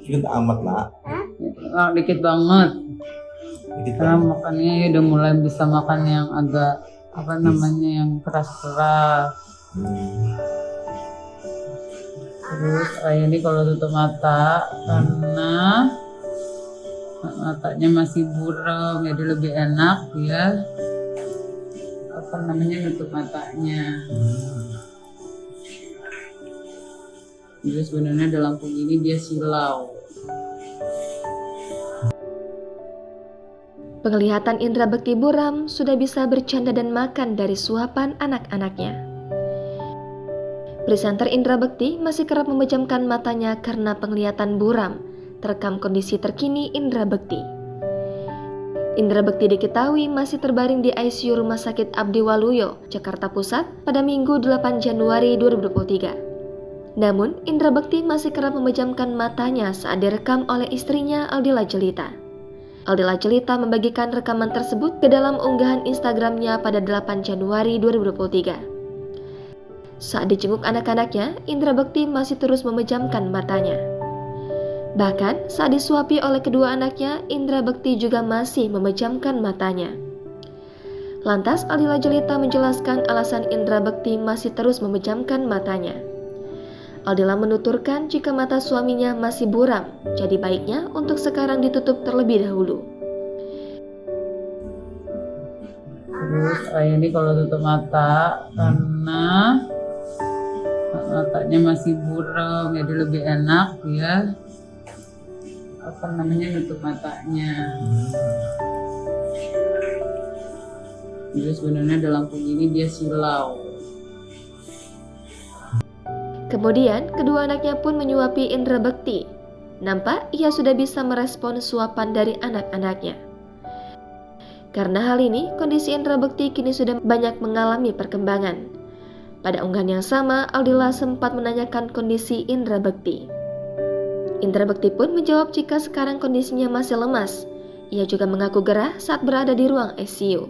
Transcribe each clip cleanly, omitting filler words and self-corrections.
Dikit amat nak. Dikit banget. Dikit Karena banget. makannya udah mulai bisa makan yang agak apa namanya yang keras-keras. Terus ini kalau tutup mata karena matanya masih buram, jadi lebih enak ya. Apa namanya nutup matanya. Jadi sebenarnya dalam lampu ini dia silau. Penglihatan indera bekti buram sudah bisa bercanda dan makan dari suapan anak-anaknya. Presenter indera bekti masih kerap memejamkan matanya karena penglihatan buram, terekam kondisi terkini indera bekti. Indra Bekti diketahui masih terbaring di ICU Rumah Sakit Abdi Waluyo, Jakarta Pusat pada Minggu 8 Januari 2023. Namun, Indra Bekti masih kerap memejamkan matanya saat direkam oleh istrinya Aldila Jelita. Aldila Jelita membagikan rekaman tersebut ke dalam unggahan Instagramnya pada 8 Januari 2023. Saat dijenguk anak-anaknya, Indra Bekti masih terus memejamkan matanya. Bahkan saat disuapi oleh kedua anaknya, Indra Bekti juga masih memejamkan matanya. Lantas Aldila Jelita menjelaskan alasan Indra Bekti masih terus memejamkan matanya. Aldila menuturkan jika mata suaminya masih buram, jadi baiknya untuk sekarang ditutup terlebih dahulu. Terus ini kalau tutup mata karena matanya masih buram, jadi lebih enak ya. Apa namanya nutup matanya. Jadi sebenarnya dalam lampu ini dia silau. Kemudian kedua anaknya pun menyuapi Indra Bekti. Nampak ia sudah bisa merespon suapan dari anak-anaknya. Karena hal ini, kondisi Indra Bekti kini sudah banyak mengalami perkembangan. Pada unggahan yang sama, Aldila sempat menanyakan kondisi Indra Bekti. Indra Bekti pun menjawab jika sekarang kondisinya masih lemas. Ia juga mengaku gerah saat berada di ruang ICU.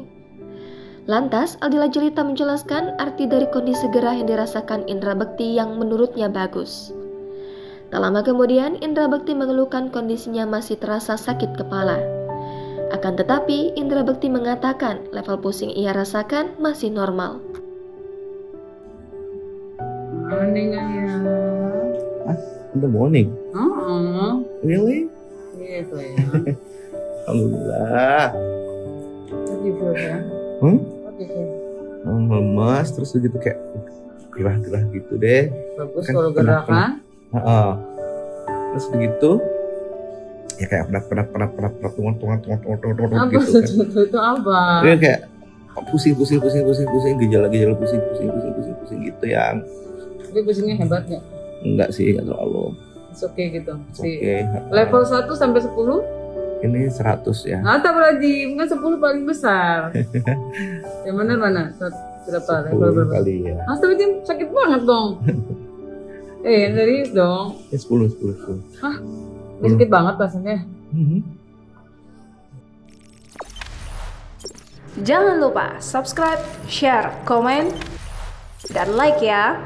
Lantas, Aldila Jelita menjelaskan arti dari kondisi gerah yang dirasakan Indra Bekti yang menurutnya bagus. Tak lama kemudian, Indra Bekti mengeluhkan kondisinya masih terasa sakit kepala. Akan tetapi, Indra Bekti mengatakan level pusing ia rasakan masih normal. Morning ayah. In the morning. Really? Gitu ya. Alhamdulillah. Lagi ya. Lemas terus gitu kayak gerah-gerah gitu deh. Bagus Kan kalau gerah kan? Terus begitu ya kayak penat tungan Apa gitu kan. itu apa? Dia kayak pusing gejala pusing gitu yang Tapi pusingnya hebat nggak? enggak sih enggak terlalu. It's okay gitu. Oke. Level 1 sampai 10? Ini 100 ya. Tak berarti kan 10 paling besar. Yang mana? Berapa? Level 10 berapa? kali ya. Tapi dia sakit banget dong. Serius dong. 10. Ini sakit banget rasanya. Jangan lupa subscribe, share, komen, dan like ya.